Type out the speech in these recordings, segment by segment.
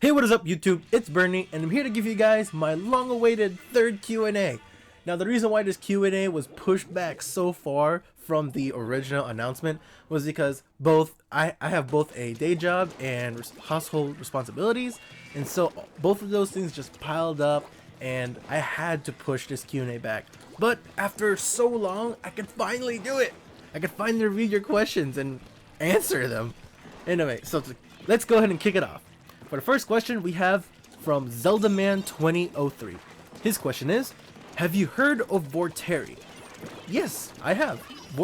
Hey, what is up YouTube? It's Bernie and I'm here to give you guys my long-awaited third Q&A. Now the reason why this Q&A was pushed back so far from the original announcement was because I have both a day job and household responsibilities, and so both of those things just piled up and I had to push this Q&A back. But after so long, I could finally do it! I could finally read your questions and answer them. Anyway, let's go ahead and kick it off. For the first question, we have from ZeldaMan2003. His question is, have you heard of Terry? Yes, I have.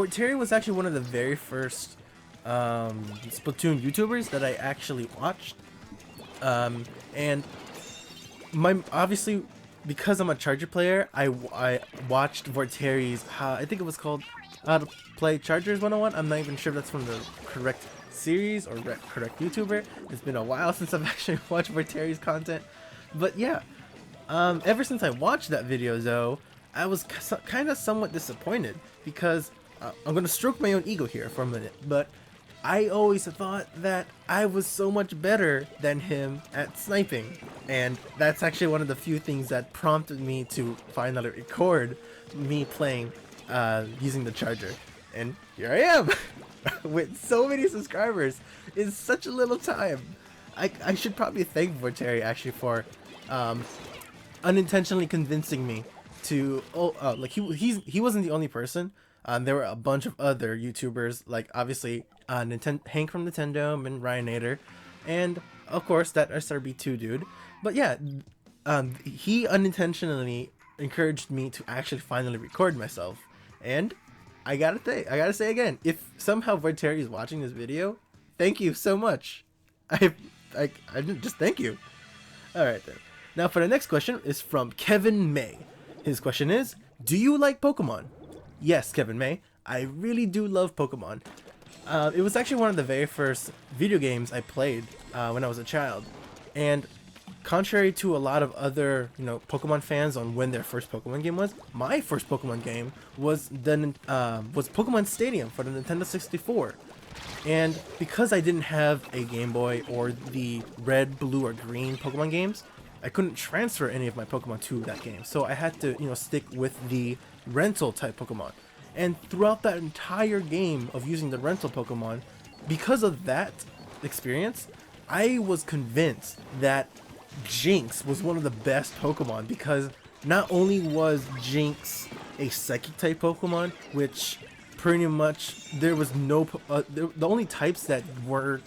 Terry was actually one of the very first Splatoon YouTubers that I actually watched. And obviously, because I'm a Charger player, I watched Terry's, I think it was called How to Play Chargers 101. I'm not even sure if that's from the correct series or correct YouTuber. It's been a while since I've actually watched Terry's content, but yeah, ever since I watched that video though, I was kind of somewhat disappointed because I'm gonna stroke my own ego here for a minute, but I always thought that I was so much better than him at sniping, and that's actually one of the few things that prompted me to finally record me playing using the Charger, and here I am. With so many subscribers in such a little time. I should probably thank Terry actually for unintentionally convincing me to like he wasn't the only person. There were a bunch of other YouTubers, like obviously Hank from Nintendo and Ryanator, and of course that SRB2 dude. But yeah, he unintentionally encouraged me to actually finally record myself, and I gotta say again, if somehow Terry is watching this video, thank you so much. I just thank you. Alright then. Now for the next question is from Kevin May. His question is, do you like Pokemon? Yes, Kevin May, I really do love Pokemon. It was actually one of the very first video games I played when I was a child. And contrary to a lot of other, Pokemon fans on when their first Pokemon game was, my first Pokemon game was Pokemon Stadium for the Nintendo 64. And because I didn't have a Game Boy or the red, blue, or green Pokemon games, I couldn't transfer any of my Pokemon to that game. So I had to, stick with the rental type Pokemon. And throughout that entire game of using the rental Pokemon, because of that experience, I was convinced that Jinx was one of the best Pokemon, because not only was Jinx a psychic type Pokemon, which pretty much there was no the only types that were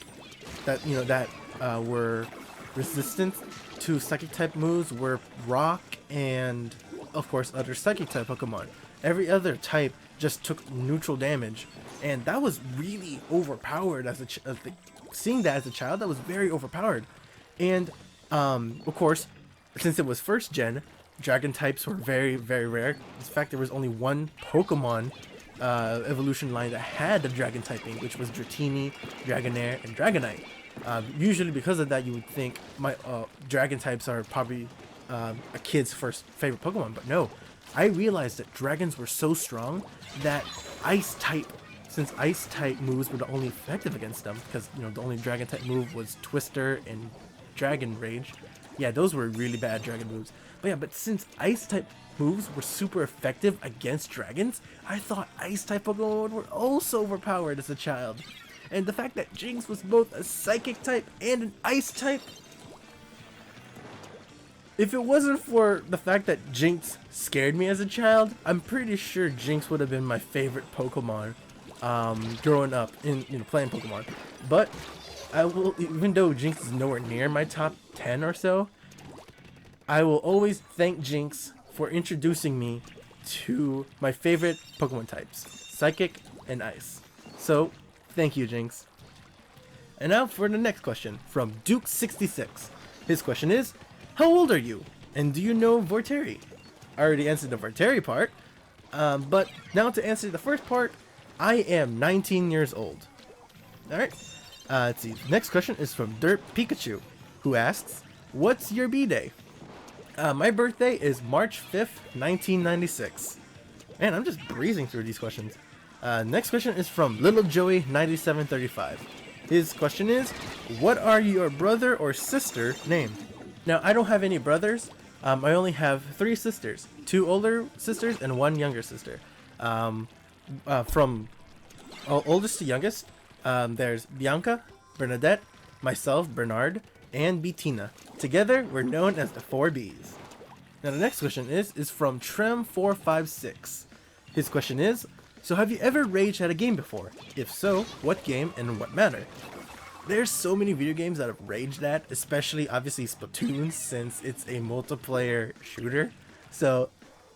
resistant to psychic type moves were rock and of course other psychic type Pokemon. Every other type just took neutral damage, and that was really overpowered seeing that as a child. That was very overpowered. And of course, since it was first gen, dragon types were very, very rare. In fact, there was only one Pokemon evolution line that had the dragon typing, which was Dratini, Dragonair, and Dragonite. Usually because of that, you would think my dragon types are probably a kid's first favorite Pokemon, but no. I realized that dragons were so strong that since ice type moves were the only effective against them, because the only dragon type move was Twister and Dragon Rage. Yeah, those were really bad dragon moves. But since ice type moves were super effective against dragons, I thought ice type Pokemon were also overpowered as a child. And the fact that Jinx was both a psychic type and an ice type, if it wasn't for the fact that Jinx scared me as a child, I'm pretty sure Jinx would have been my favorite Pokemon growing up in playing Pokemon. But I will, even though Jinx is nowhere near my top 10 or so, I will always thank Jinx for introducing me to my favorite Pokemon types, Psychic and Ice. So, thank you, Jinx. And now for the next question from Duke66. His question is, how old are you? And do you know Terry? I already answered the Terry part, but now to answer the first part, I am 19 years old. Alright. Let's see. Next question is from Dirt Pikachu, who asks, what's your B-Day? My birthday is March 5th, 1996. Man, I'm just breezing through these questions. Next question is from Little Joey 9735. His question is, what are your brother or sister named? Now, I don't have any brothers. I only have 3 sisters, 2 older sisters and 1 younger sister. From oldest to youngest, there's Bianca, Bernadette, myself, Bernard, and Bettina. Together, we're known as the 4Bs. Now, the next question is from Trem456. His question is, so have you ever raged at a game before? If so, what game and in what manner? There's so many video games that I've raged at, especially obviously Splatoon, since it's a multiplayer shooter. So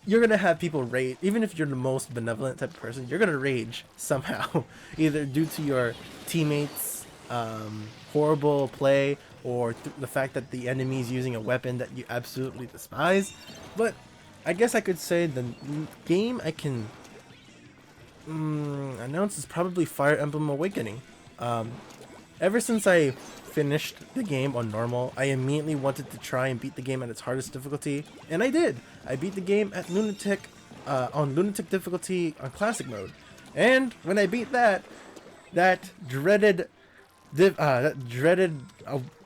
you're gonna have people rage, even if you're the most benevolent type of person, you're gonna rage somehow, either due to your teammates' horrible play, or the fact that the enemy is using a weapon that you absolutely despise. But I guess I could say the game I can announce is probably Fire Emblem Awakening. Ever since I finished the game on normal, I immediately wanted to try and beat the game at its hardest difficulty, and I did. I beat the game at Lunatic, on Lunatic difficulty on Classic mode, and when I beat that dreaded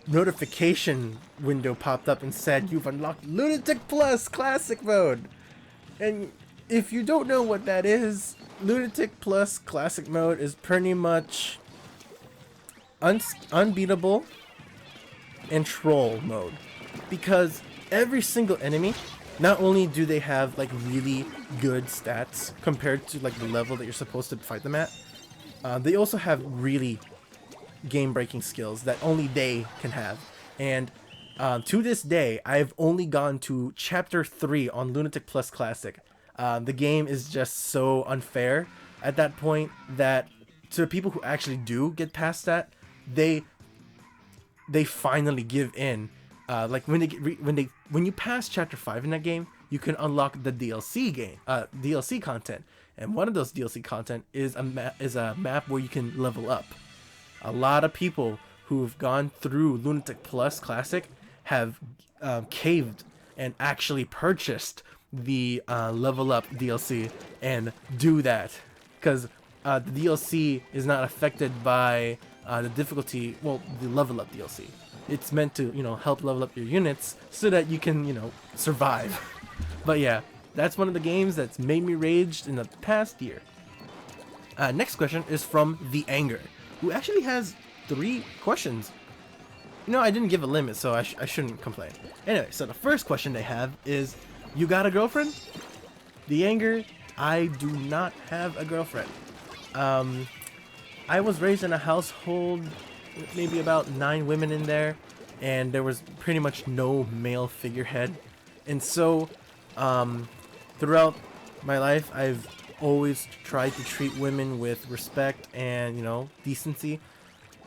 notification window popped up and said, "You've unlocked Lunatic Plus Classic mode." And if you don't know what that is, Lunatic Plus Classic mode is pretty much unbeatable and troll mode, because every single enemy, not only do they have like really good stats compared to like the level that you're supposed to fight them at, they also have really game-breaking skills that only they can have. And to this day, I've only gone to chapter 3 on Lunatic Plus Classic. The game is just so unfair at that point that to the people who actually do get past that, they finally give in. Like when you pass chapter 5 in that game, you can unlock the DLC content, and one of those DLC content is a map where you can level up. A lot of people who've gone through Lunatic Plus Classic have caved and actually purchased the level up DLC and do that, because the DLC is not affected by the difficulty, well, the level up DLC. It's meant to, help level up your units so that you can, survive. But yeah, that's one of the games that's made me raged in the past year. Next question is from The Anger, who actually has 3 questions. I didn't give a limit, so I shouldn't complain. Anyway, so the first question they have is, you got a girlfriend? The Anger, I do not have a girlfriend. I was raised in a household with maybe about 9 women in there, and there was pretty much no male figurehead. And so, throughout my life, I've always tried to treat women with respect and, decency.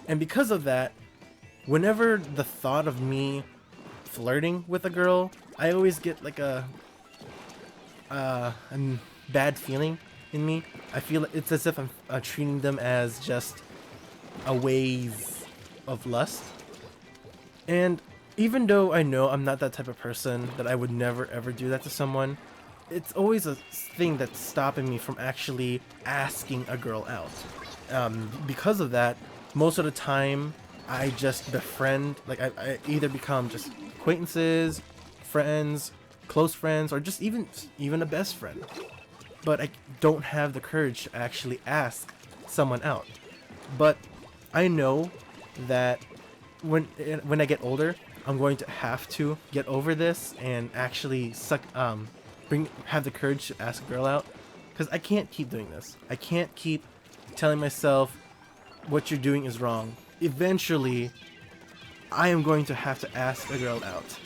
And because of that, whenever the thought of me flirting with a girl, I always get like a bad feeling in me. I feel it's as if I'm treating them as just a wave of lust. And even though I know I'm not that type of person, that I would never ever do that to someone, it's always a thing that's stopping me from actually asking a girl out. Because of that, most of the time I just befriend, like I either become just acquaintances, friends, close friends, or just even a best friend. But I don't have the courage to actually ask someone out. But I know that when I get older, I'm going to have to get over this and actually have the courage to ask a girl out, because I can't keep doing this. I can't keep telling myself what you're doing is wrong. Eventually, I am going to have to ask a girl out.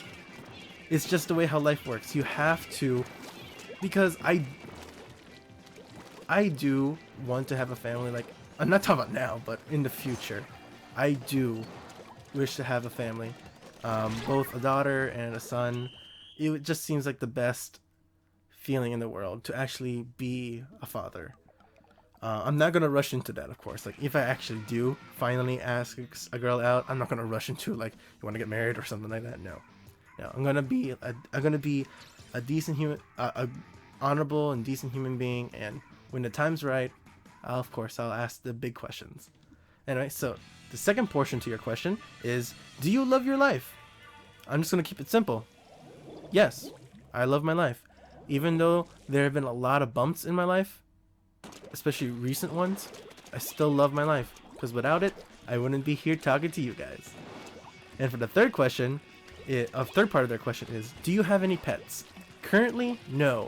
It's just the way how life works. You have to, because I do want to have a family. Like, I'm not talking about now, but in the future, I do wish to have a family, both a daughter and a son. It just seems like the best feeling in the world to actually be a father. I'm not gonna rush into that, of course. Like, if I actually do finally ask a girl out, I'm not gonna rush into like, you want to get married or something like that. No, I'm gonna be a decent human, a honorable and decent human being, and when the time's right, I'll ask the big questions. Anyway, so the second portion to your question is, do you love your life? I'm just going to keep it simple. Yes, I love my life. Even though there have been a lot of bumps in my life, especially recent ones, I still love my life. Because without it, I wouldn't be here talking to you guys. And for the third question, third part of their question is, do you have any pets? Currently, no.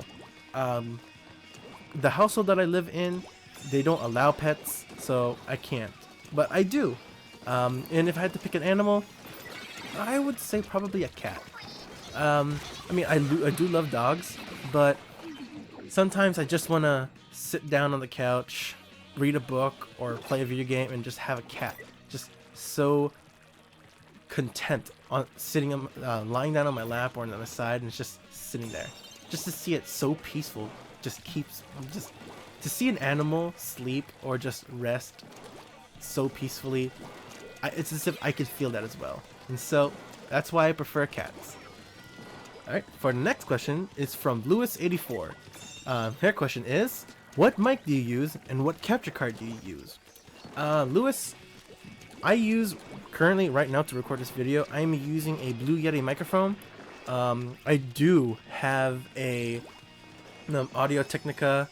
The household that I live in, they don't allow pets, so I can't. But I do. And if I had to pick an animal, I would say probably a cat. I mean, I do love dogs, but sometimes I just want to sit down on the couch, read a book, or play a video game and just have a cat. Just so content on sitting, lying down on my lap or on the side, and it's just sitting there. Just to see it so peaceful, just to see an animal sleep or just rest so peacefully, it's as if I could feel that as well. And so that's why I prefer cats. Alright, for the next question is from Lewis84. Her question is, what mic do you use and what capture card do you use? Lewis, I use currently right now to record this video, I'm using a Blue Yeti microphone. I do have a Audio Technica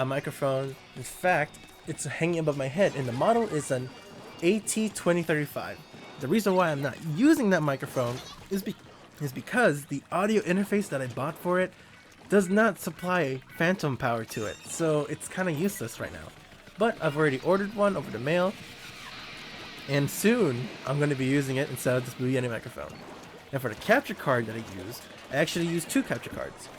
microphone. In fact, it's hanging above my head, and the model is an AT2035. The reason why I'm not using that microphone is because the audio interface that I bought for it does not supply phantom power to it, so it's kind of useless right now. But I've already ordered one over the mail, and soon I'm going to be using it instead of this Blue Yeti microphone. And for the capture card that I actually use two capture cards.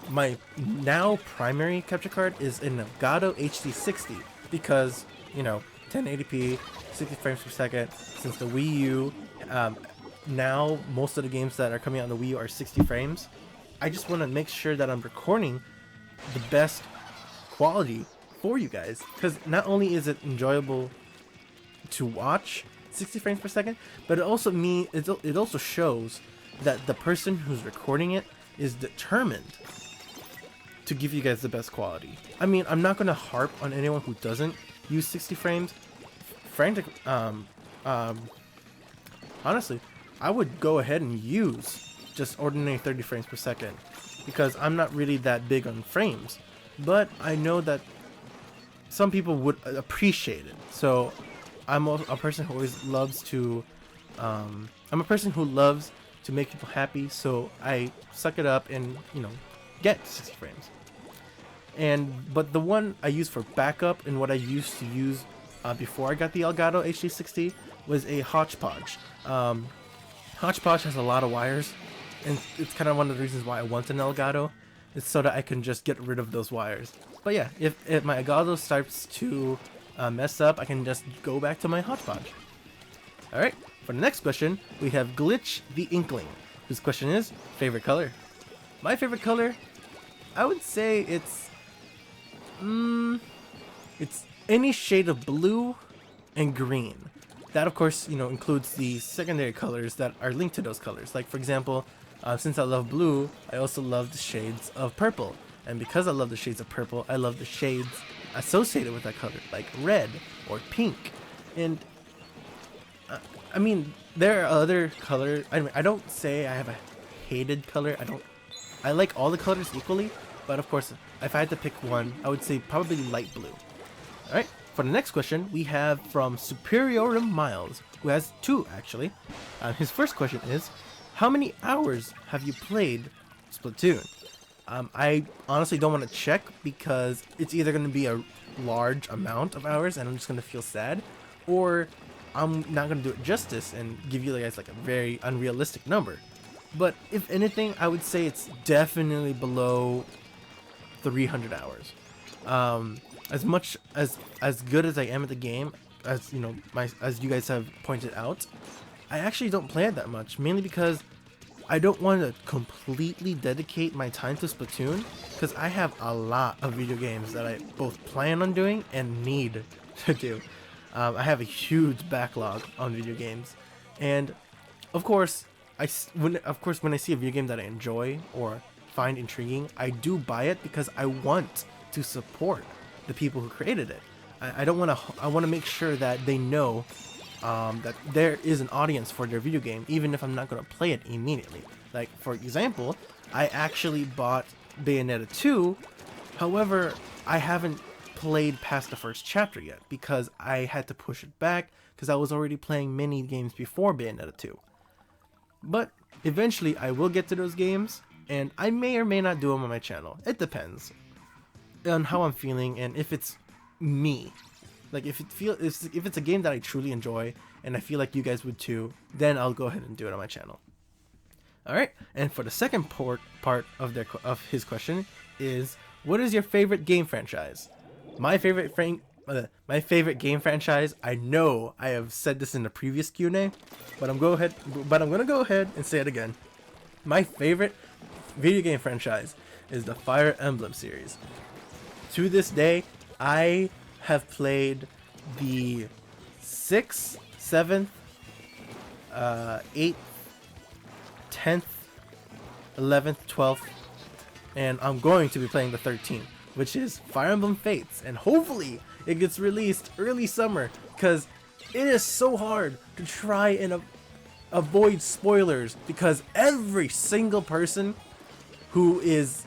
My now primary capture card is an Elgato HD60 because, you know, 1080p, 60 frames per second. Since the Wii U, now most of the games that are coming out on the Wii U are 60 frames. I just want to make sure that I'm recording the best quality for you guys, because not only is it enjoyable to watch 60 frames per second, but it also shows that the person who's recording it is determined to give you guys the best quality. I mean, I'm not going to harp on anyone who doesn't use 60 frames. Honestly, I would go ahead and use just ordinary 30 frames per second because I'm not really that big on frames, but I know that some people would appreciate it. So I'm a person who always loves to make people happy, so I suck it up and, you know, get 60 frames. But the one I use for backup and what I used to use before I got the Elgato HD60 was a Hodgepodge. Hodgepodge has a lot of wires, and it's kind of one of the reasons why I want an Elgato. It's so that I can just get rid of those wires. But yeah, if my Elgato starts to mess up, I can just go back to my Hodgepodge. Alright, for the next question, we have Glitch the Inkling, whose question is, favorite color? My favorite color, I would say it's any shade of blue and green. That, of course, you know, includes the secondary colors that are linked to those colors. Like, for example, since I love blue, I also love the shades of purple. And because I love the shades of purple, I love the shades associated with that color, like red or pink. And I mean, there are other colors. I mean, I don't say I have a hated color. I like all the colors equally, but of course, if I had to pick one, I would say probably light blue. All right. For the next question, we have from Superiorum Miles, who has two actually. His first question is, how many hours have you played Splatoon? I honestly don't want to check because it's either going to be a large amount of hours and I'm just going to feel sad, or I'm not going to do it justice and give you guys like a very unrealistic number. But if anything, I would say it's definitely below 300 hours. As good as I am at the game, as you know, as you guys have pointed out, I actually don't play it that much, mainly because I don't want to completely dedicate my time to Splatoon, because I have a lot of video games that I both plan on doing and need to do. I have a huge backlog on video games, and of course, when I see a video game that I enjoy or find intriguing, I do buy it because I want to support the people who created it. I don't want to. I want to make sure that they know that there is an audience for their video game, even if I'm not going to play it immediately. Like, for example, I actually bought Bayonetta 2, however, I haven't played past the first chapter yet, because I had to push it back, because I was already playing many games before Bayonetta 2. But, eventually, I will get to those games, and I may or may not do them on my channel. It depends on how I'm feeling, and if it's me. Like, if it's a game that I truly enjoy, and I feel like you guys would too, then I'll go ahead and do it on my channel. Alright, and for the second part of his question is, what is your favorite game franchise? My favorite game franchise, I know I have said this in the previous Q&A, but I'm gonna go ahead and say it again. My favorite video game franchise is the Fire Emblem series. To this day, I have played the 6th, 7th, 8th, 10th, 11th, 12th, and I'm going to be playing the 13th, which is Fire Emblem Fates, and hopefully it gets released early summer, because it is so hard to try and avoid spoilers, because every single person who is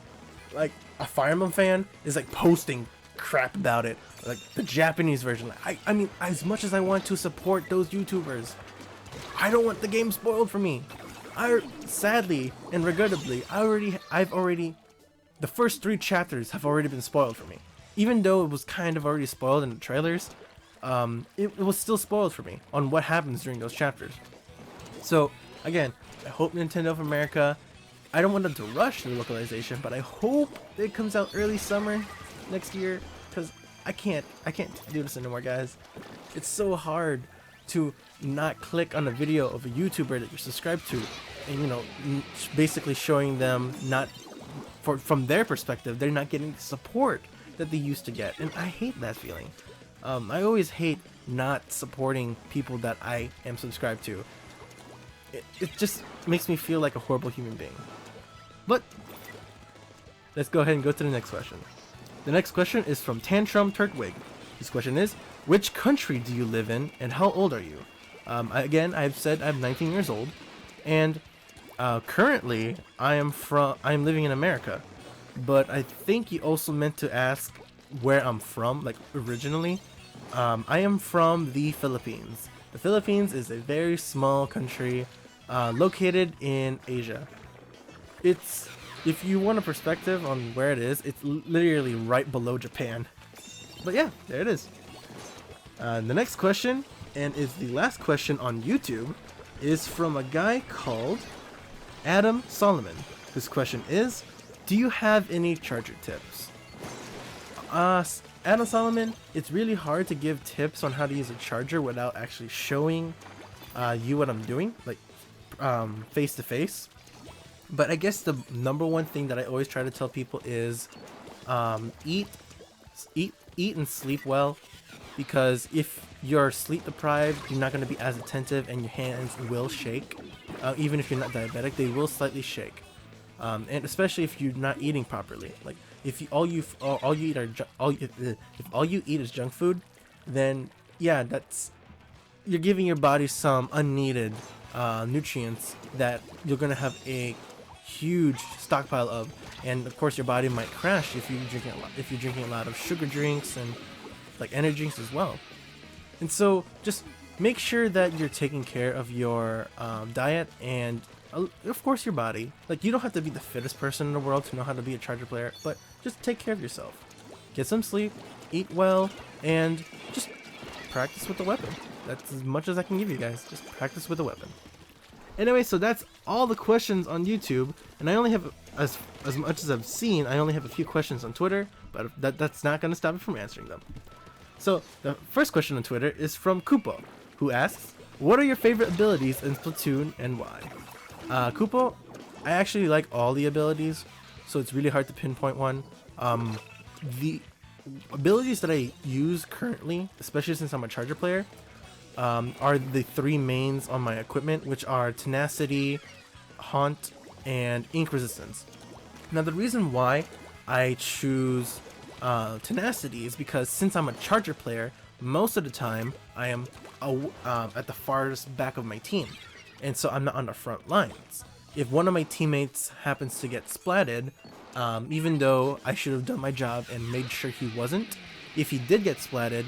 like a Fire Emblem fan is like posting crap about it, like the Japanese version. I mean, as much as I want to support those YouTubers, I don't want the game spoiled for me. Sadly and regrettably, the first 3 chapters have already been spoiled for me. Even though it was kind of already spoiled in the trailers, it was still spoiled for me on what happens during those chapters. So again, I hope Nintendo of America, I don't want them to rush the localization, but I hope it comes out early summer next year, because I can't do this anymore, guys. It's so hard to not click on a video of a YouTuber that you're subscribed to, and you know, basically showing them from their perspective, they're not getting the support that they used to get, and I hate that feeling. I always hate not supporting people that I am subscribed to. It just makes me feel like a horrible human being. But let's go ahead and go to the next question. The next question is from Tantrum Turkwig. His question is, which country do you live in, and how old are you? Again, I've said I'm 19 years old, and currently I'm living in America. But I think you also meant to ask where I'm from, like originally. I am from the Philippines. The Philippines is a very small country located in Asia. If you want a perspective on where it is, it's literally right below Japan. But yeah, there it is. The next question, and is the last question on YouTube, is from a guy called Adam Solomon. His question is, do you have any charger tips? Adam Solomon, it's really hard to give tips on how to use a charger without actually showing you what I'm doing, like face to face. But I guess the number one thing that I always try to tell people is eat and sleep well, because if you're sleep deprived, you're not going to be as attentive and your hands will shake. Even if you're not diabetic, they will slightly shake. And especially if you're not eating properly. Like if all you eat is junk food, then yeah, you're giving your body some unneeded nutrients that you're gonna have a huge stockpile of, and of course your body might crash if you're drinking a lot of sugar drinks and like energy drinks as well. And so just make sure that you're taking care of your diet and of course your body. Like, you don't have to be the fittest person in the world to know how to be a charger player, but just take care of yourself. Get some sleep, eat well, and just practice with the weapon. That's as much as I can give you guys. Just practice with the weapon. Anyway, so that's all the questions on YouTube, and I only have, as much as I've seen, I only have a few questions on Twitter, but that's not going to stop me from answering them. So, the first question on Twitter is from Kupo, who asks, what are your favorite abilities in Splatoon and why? Kupo, I actually like all the abilities, so it's really hard to pinpoint one. The abilities that I use currently, especially since I'm a charger player, are the 3 mains on my equipment, which are Tenacity, Haunt, and Ink Resistance. Now, the reason why I choose tenacity is because since I'm a charger player, most of the time I am at the farthest back of my team, and so I'm not on the front lines. If one of my teammates happens to get splatted, even though I should have done my job and made sure he wasn't, if he did get splatted,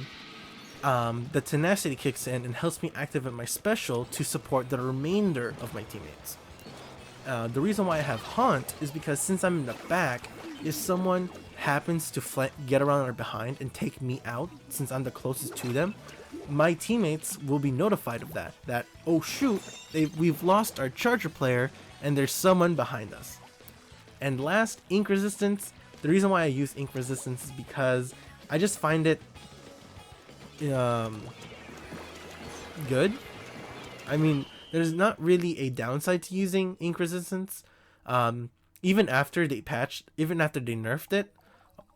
the tenacity kicks in and helps me activate my special to support the remainder of my teammates. The reason why I have Haunt is because since I'm in the back, if someone happens to get around or behind and take me out, since I'm the closest to them, my teammates will be notified of that oh shoot, we've lost our charger player and there's someone behind us. And last, ink resistance. The reason why I use ink resistance is because I just find it good. I mean, there's not really a downside to using ink resistance. Even after they nerfed it,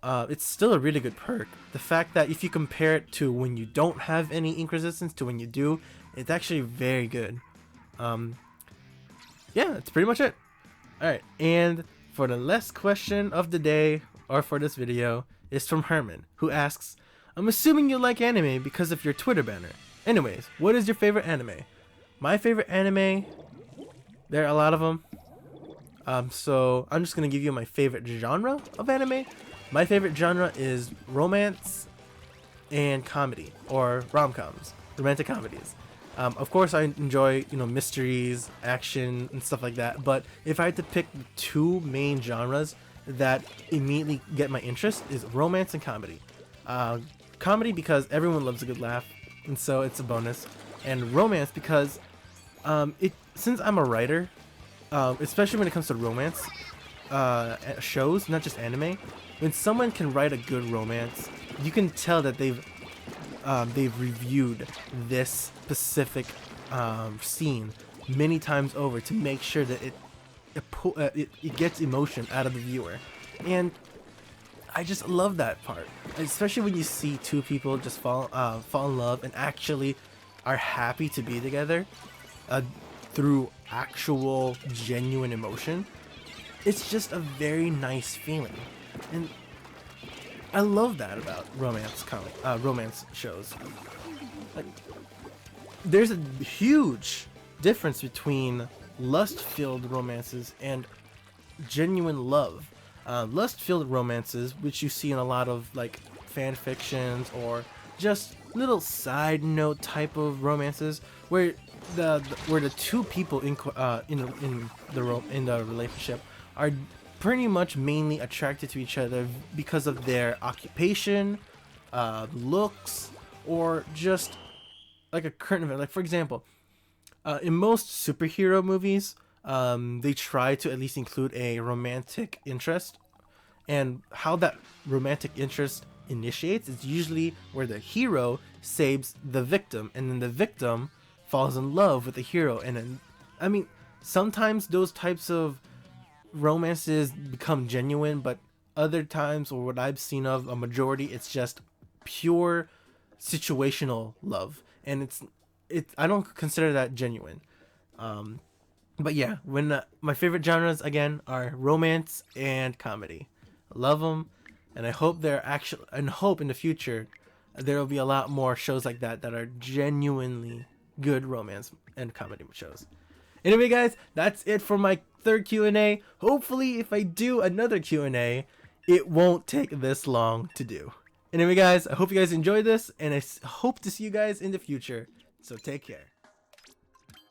it's still a really good perk. The fact that if you compare it to when you don't have any ink resistance to when you do, it's actually very good. Yeah, that's pretty much it. Alright, and for the last question of the day, or for this video, is from Herman, who asks, I'm assuming you like anime because of your Twitter banner. Anyways, what is your favorite anime? My favorite anime, there are a lot of them. So I'm just going to give you my favorite genre of anime. My favorite genre is romance and comedy, or rom-coms, romantic comedies. Of course, I enjoy, mysteries, action, and stuff like that. But if I had to pick the two main genres that immediately get my interest, is romance and comedy. Comedy because everyone loves a good laugh, and so it's a bonus. And romance because since I'm a writer, especially when it comes to romance shows, not just anime, when someone can write a good romance, you can tell that they've reviewed this specific scene many times over to make sure that it gets emotion out of the viewer. And I just love that part, especially when you see two people just fall in love and actually are happy to be together through actual genuine emotion. It's just a very nice feeling, and I love that about romance shows. Like, there's a huge difference between lust-filled romances and genuine love. Lust-filled romances, which you see in a lot of like fan fictions or just little side note type of romances, where the two people in the relationship are pretty much mainly attracted to each other because of their occupation, looks, or just like a current event. Like, for example, in most superhero movies, they try to at least include a romantic interest, and how that romantic interest initiates is usually where the hero saves the victim, and then the victim falls in love with the hero. And then, I mean, sometimes those types of romances become genuine, but other times, or what I've seen of a majority, it's just pure situational love, and I don't consider that genuine. But yeah, my favorite genres again are romance and comedy. I love them, and I hope in the future there will be a lot more shows like that are genuinely good romance and comedy shows. Anyway, guys, that's it for my third Q&A. Hopefully, if I do another Q&A, it won't take this long to do. Anyway, guys, I hope you guys enjoyed this, and I hope to see you guys in the future. So take care.